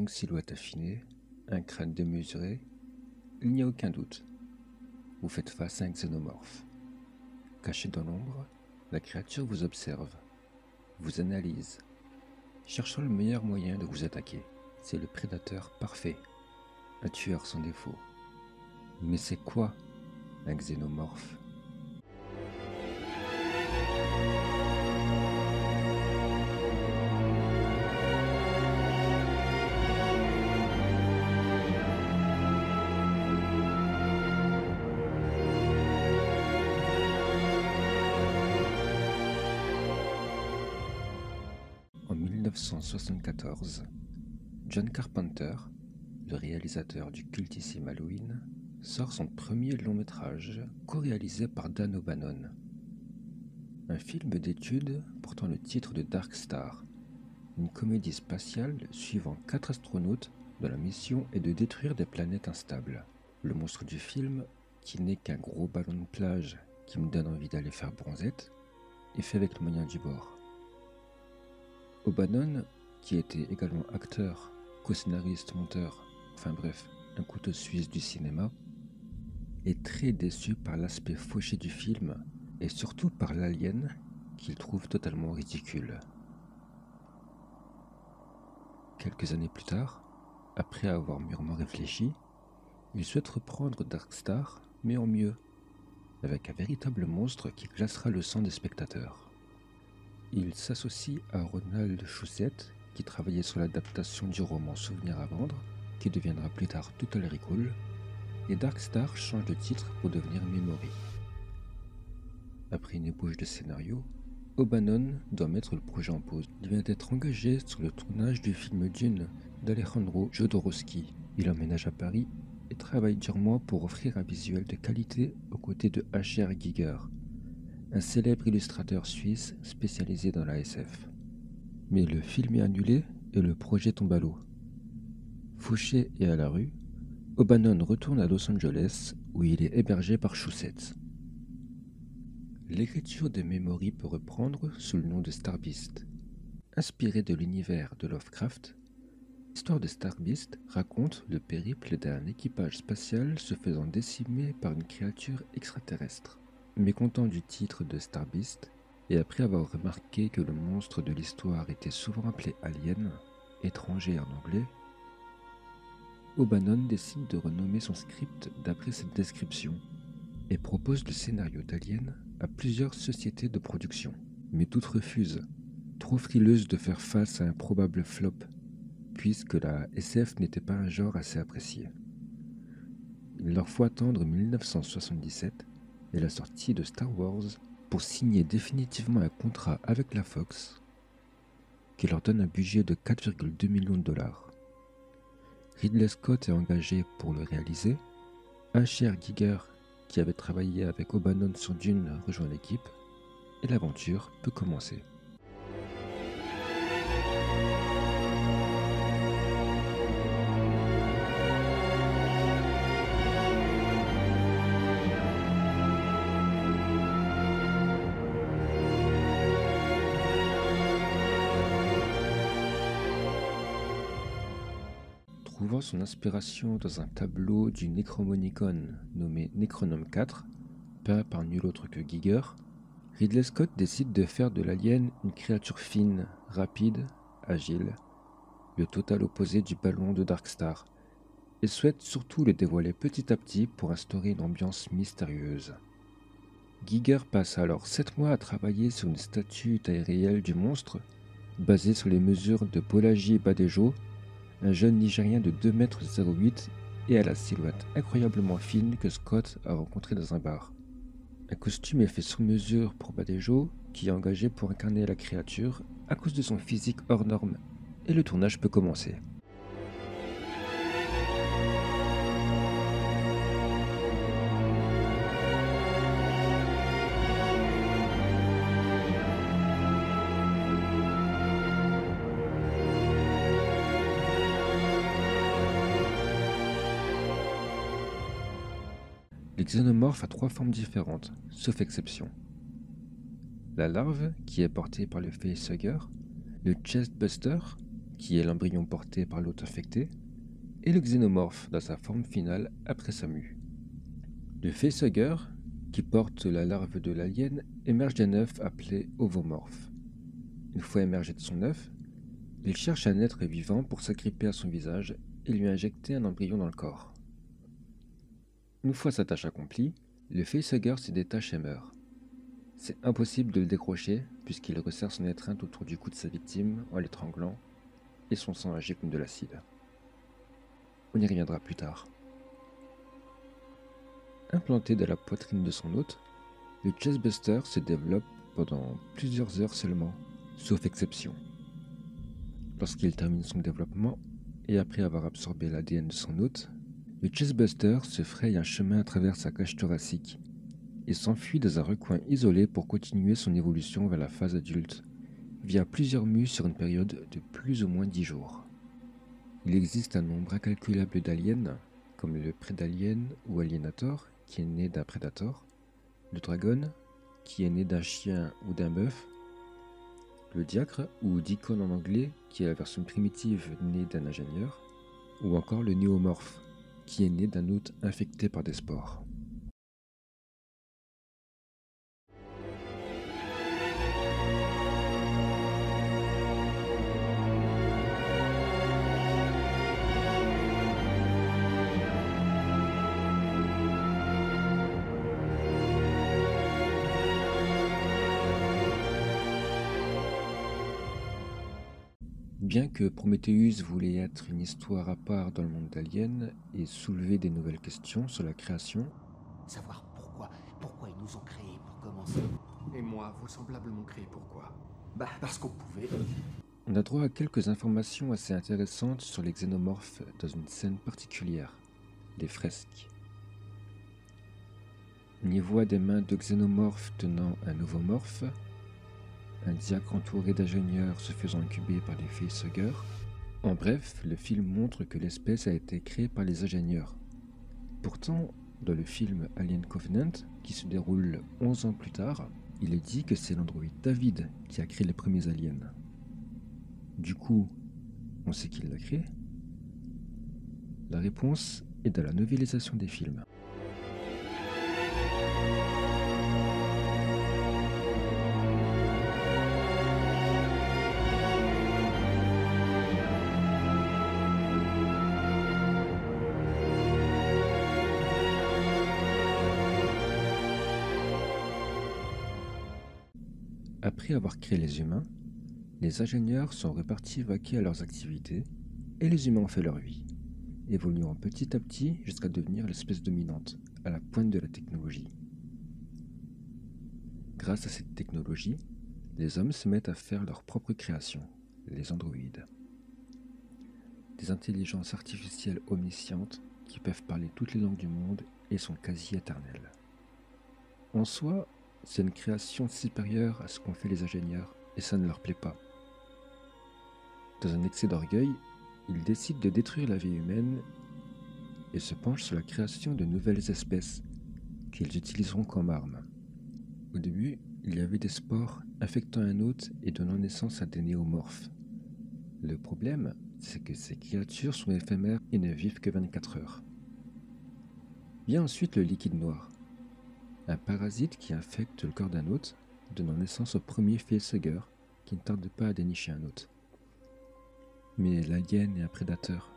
longue silhouette affinée, un crâne démesuré, il n'y a aucun doute. Vous faites face à un xénomorphe. Caché dans l'ombre, la créature vous observe, vous analyse, cherchant le meilleur moyen de vous attaquer. C'est le prédateur parfait, un tueur sans défaut. Mais c'est quoi un xénomorphe ? En 1974, John Carpenter, le réalisateur du cultissime Halloween, sort son premier long-métrage co-réalisé par Dan O'Bannon. Un film d'étude portant le titre de Dark Star, une comédie spatiale suivant 4 astronautes dont la mission est de détruire des planètes instables. Le monstre du film, qui n'est qu'un gros ballon de plage qui me donne envie d'aller faire bronzette, est fait avec le moyen du bord. O'Bannon, qui était également acteur, co-scénariste, monteur, enfin bref, un couteau suisse du cinéma, est très déçu par l'aspect fauché du film et surtout par l'alien qu'il trouve totalement ridicule. Quelques années plus tard, après avoir mûrement réfléchi, il souhaite reprendre Dark Star, mais en mieux, avec un véritable monstre qui glacera le sang des spectateurs. Il s'associe à Ronald Shusett, qui travaillait sur l'adaptation du roman Souvenir à vendre, qui deviendra plus tard Total Recall, et Dark Star change de titre pour devenir Memory. Après une ébauche de scénario, O'Bannon doit mettre le projet en pause. Il vient d'être engagé sur le tournage du film Dune d'Alejandro Jodorowsky. Il emménage à Paris et travaille durement pour offrir un visuel de qualité aux côtés de H.R. Giger, un célèbre illustrateur suisse spécialisé dans la SF. Mais le film est annulé et le projet tombe à l'eau. Fauché et à la rue, O'Bannon retourne à Los Angeles où il est hébergé par Shusett. L'écriture de Memory peut reprendre sous le nom de Star Beast. Inspirée de l'univers de Lovecraft, l'histoire de Star Beast raconte le périple d'un équipage spatial se faisant décimer par une créature extraterrestre. Mécontent du titre de Star Beast, et après avoir remarqué que le monstre de l'histoire était souvent appelé Alien, étranger en anglais, O'Bannon décide de renommer son script d'après cette description et propose le scénario d'Alien à plusieurs sociétés de production. Mais toutes refusent, trop frileuses de faire face à un probable flop, puisque la SF n'était pas un genre assez apprécié. Il leur faut attendre 1977 et la sortie de Star Wars pour signer définitivement un contrat avec la Fox qui leur donne un budget de 4,2 millions de dollars. Ridley Scott est engagé pour le réaliser, H.R. Giger, qui avait travaillé avec O'Bannon sur Dune, rejoint l'équipe, et l'aventure peut commencer. Trouvant son inspiration dans un tableau du Necromonicon nommé Necronome 4, peint par nul autre que Giger, Ridley Scott décide de faire de l'alien une créature fine, rapide, agile, le total opposé du ballon de Dark Star, et souhaite surtout le dévoiler petit à petit pour instaurer une ambiance mystérieuse. Giger passe alors 7 mois à travailler sur une statue taille réelle du monstre, basée sur les mesures de Bolaji Badejo, un jeune Nigérien de 2,08 m et à la silhouette incroyablement fine que Scott a rencontré dans un bar. Un costume est fait sur mesure pour Badejo, qui est engagé pour incarner la créature à cause de son physique hors norme, et le tournage peut commencer. Les xénomorphes a 3 formes différentes, sauf exception. La larve, qui est portée par le facehugger, le chestbuster, qui est l'embryon porté par l'hôte infecté, et le xénomorphe dans sa forme finale après sa mue. Le facehugger, qui porte la larve de l'alien, émerge d'un œuf appelé ovomorphe. Une fois émergé de son œuf, il cherche un être vivant pour s'agripper à son visage et lui injecter un embryon dans le corps. Une fois sa tâche accomplie, le facehugger se détache et meurt. C'est impossible de le décrocher puisqu'il resserre son étreinte autour du cou de sa victime en l'étranglant et son sang agit comme de l'acide. On y reviendra plus tard. Implanté dans la poitrine de son hôte, le chestbuster se développe pendant plusieurs heures seulement, sauf exception. Lorsqu'il termine son développement, et après avoir absorbé l'ADN de son hôte, le chestbuster se fraye un chemin à travers sa cage thoracique et s'enfuit dans un recoin isolé pour continuer son évolution vers la phase adulte, via plusieurs mues sur une période de plus ou moins 10 jours. Il existe un nombre incalculable d'aliens, comme le prédalien ou alienator, qui est né d'un prédator, le dragon, qui est né d'un chien ou d'un bœuf, le diacre, ou deacon en anglais, qui est la version primitive née d'un ingénieur, ou encore le néomorphe, qui est né d'un hôte infecté par des spores. Bien que Prometheus voulait être une histoire à part dans le monde d'Alien et soulever des nouvelles questions sur la création, Savoir pourquoi ils nous ont créés pour commencer. Et moi, vos semblables m'ont créé pourquoi? Parce qu'on pouvait. on a droit à quelques informations assez intéressantes sur les xénomorphes dans une scène particulière, des fresques. On y voit des mains de xénomorphes tenant un ovomorphe, un diacre entouré d'ingénieurs se faisant incuber par les facehuggers. En bref, le film montre que l'espèce a été créée par les ingénieurs. Pourtant, dans le film Alien Covenant, qui se déroule 11 ans plus tard, il est dit que c'est l'androïde David qui a créé les premiers aliens. Du coup, on sait qui l'a créé? La réponse est dans la novélisation des films. Après avoir créé les humains, les ingénieurs sont repartis vaquer à leurs activités et les humains ont fait leur vie, évoluant petit à petit jusqu'à devenir l'espèce dominante, à la pointe de la technologie. Grâce à cette technologie, les hommes se mettent à faire leur propre création, les androïdes. Des intelligences artificielles omniscientes qui peuvent parler toutes les langues du monde et sont quasi éternelles. En soi, c'est une création supérieure à ce qu'ont fait les ingénieurs, et ça ne leur plaît pas. Dans un excès d'orgueil, ils décident de détruire la vie humaine et se penchent sur la création de nouvelles espèces qu'ils utiliseront comme armes. Au début, il y avait des spores infectant un hôte et donnant naissance à des néomorphes. Le problème, c'est que ces créatures sont éphémères et ne vivent que 24 heures. Vient ensuite le liquide noir, un parasite qui infecte le corps d'un hôte, donnant naissance au premier facehugger qui ne tarde pas à dénicher un hôte. Mais l'alien est un prédateur,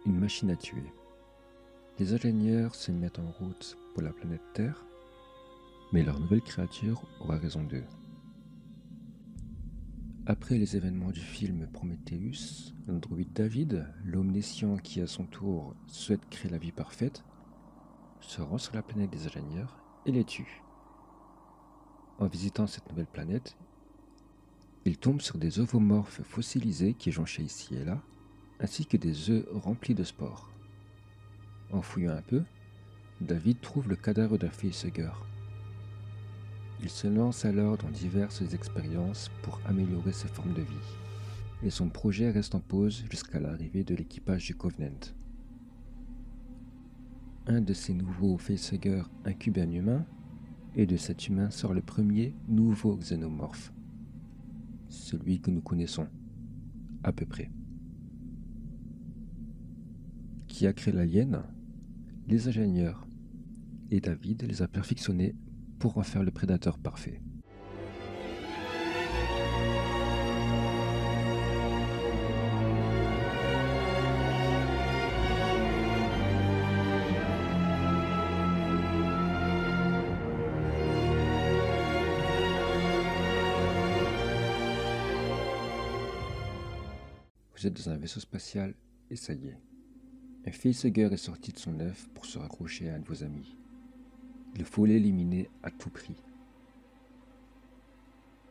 une machine à tuer. Les ingénieurs se mettent en route pour la planète Terre, mais leur nouvelle créature aura raison d'eux. Après les événements du film Prometheus, l'androïde David, l'omniscient qui à son tour souhaite créer la vie parfaite, se rend sur la planète des ingénieurs et les tue. En visitant cette nouvelle planète, il tombe sur des ovomorphes fossilisés qui jonchaient ici et là, ainsi que des œufs remplis de spores. En fouillant un peu, David trouve le cadavre d'un facehugger. Il se lance alors dans diverses expériences pour améliorer ses formes de vie, et son projet reste en pause jusqu'à l'arrivée de l'équipage du Covenant. Un de ces nouveaux facehuggers incube un humain, et de cet humain sort le premier nouveau xénomorphe. Celui que nous connaissons, à peu près. qui a créé l'alien, les ingénieurs, et David les a perfectionnés pour en faire le prédateur parfait. Vous êtes dans un vaisseau spatial et ça y est. Un facehugger est sorti de son œuf pour se raccrocher à un de vos amis. Il faut l'éliminer à tout prix.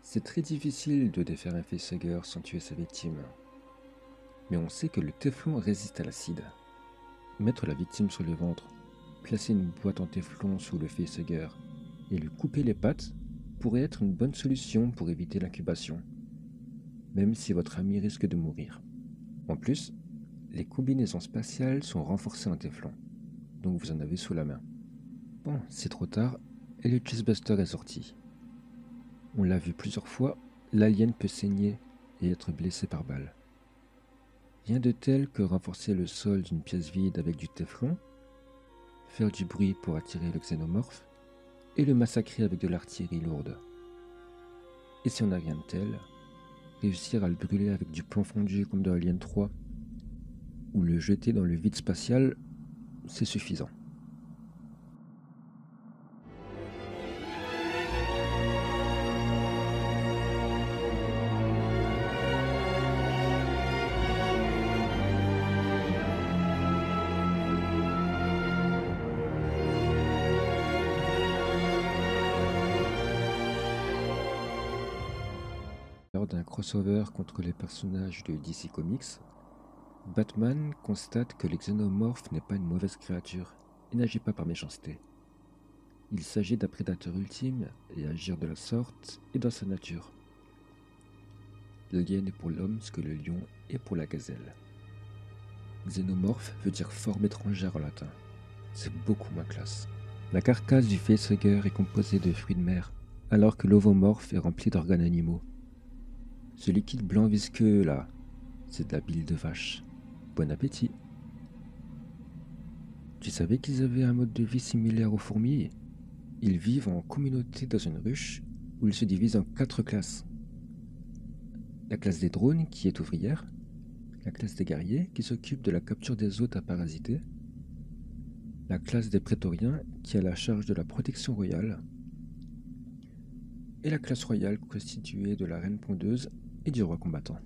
C'est très difficile de défaire un facehugger sans tuer sa victime. Mais on sait que le téflon résiste à l'acide. Mettre la victime sur le ventre, placer une boîte en téflon sous le facehugger et lui couper les pattes pourrait être une bonne solution pour éviter l'incubation, même si votre ami risque de mourir. En plus, les combinaisons spatiales sont renforcées en téflon, donc vous en avez sous la main. Bon, c'est trop tard et le Cheesebuster est sorti. On l'a vu plusieurs fois, l'alien peut saigner et être blessé par balle. Rien de tel que renforcer le sol d'une pièce vide avec du téflon, faire du bruit pour attirer le xénomorphe et le massacrer avec de l'artillerie lourde. Et si on n'a rien de tel, réussir à le brûler avec du plomb fondu comme dans Alien 3 ou le jeter dans le vide spatial, c'est suffisant. Lors d'un crossover contre les personnages de DC Comics, Batman constate que le xénomorphe n'est pas une mauvaise créature et n'agit pas par méchanceté. Il s'agit d'un prédateur ultime et agir de la sorte est dans sa nature. L'alien est pour l'homme ce que le lion est pour la gazelle. Xénomorphe veut dire forme étrangère en latin. C'est beaucoup moins classe. La carcasse du facehugger est composée de fruits de mer, alors que l'ovomorphe est rempli d'organes animaux. Ce liquide blanc visqueux là, c'est de la bile de vache. Bon appétit. Tu savais qu'ils avaient un mode de vie similaire aux fourmis? Ils vivent en communauté dans une ruche où ils se divisent en 4 classes. La classe des drones qui est ouvrière, la classe des guerriers qui s'occupe de la capture des hôtes à parasiter, la classe des prétoriens qui a la charge de la protection royale, et la classe royale constituée de la reine pondeuse et du roi combattant.